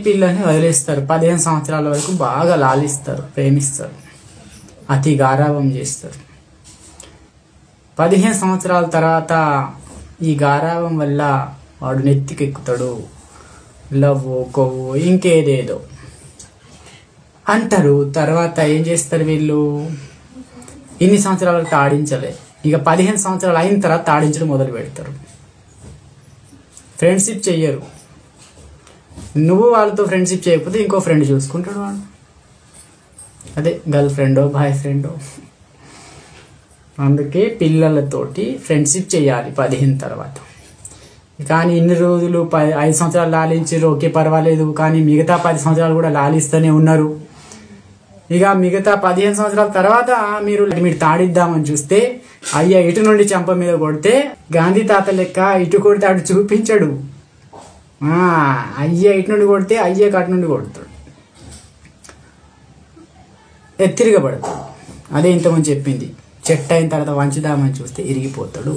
పిల్లల్ని వదిలేస్తారు. 15 సంవత్సరాల వరకు బాగా లాలిస్తారు, ప్రేమిస్తారు, అతి గారాబం చేస్తారు. 15 సంవత్సరాల తర్వాత ఈ గారాబం వల్ల వాడు నెత్తికెక్కుతాడు, లవ్ కొవ్వు ఇంకేదేదో అంటారు. తర్వాత ఏం చేస్తారు వీళ్ళు, ఇన్ని సంవత్సరాల వరకు తాడించలే, ఇక 15 సంవత్సరాలు అయిన తర్వాత తాడించడం మొదలు పెడతారు. ఫ్రెండ్షిప్ చెయ్యరు. నువ్వు వాళ్ళతో ఫ్రెండ్షిప్ చేయకపోతే ఇంకో ఫ్రెండ్ చూసుకుంటాడు వాడు, అదే గర్ల్ ఫ్రెండో బాయ్ ఫ్రెండో. అందుకే పిల్లలతోటి ఫ్రెండ్షిప్ చేయాలి 15 తర్వాత. కానీ ఇన్ని రోజులు 5 సంవత్సరాలు లాలించారు, ఓకే పర్వాలేదు, కానీ మిగతా 10 సంవత్సరాలు కూడా లాలిస్తూనే ఉన్నారు. ఇక మిగతా 15 సంవత్సరాల తర్వాత మీరు తాడిద్దామని చూస్తే అయ్య ఇటు నుండి చెంప మీద కొడితే గాంధీ తాత లెక్క ఇటు కొడితే అటు చూపించడు. అయ్య ఇటు నుండి కొడితే అయ్య అటు నుండి కొడతాడు, తిరగబడతాడు. అదే ఇంతకుముందు చెప్పింది, చెట్టు అయిన తర్వాత వంచుదామని చూస్తే ఇరిగిపోతాడు.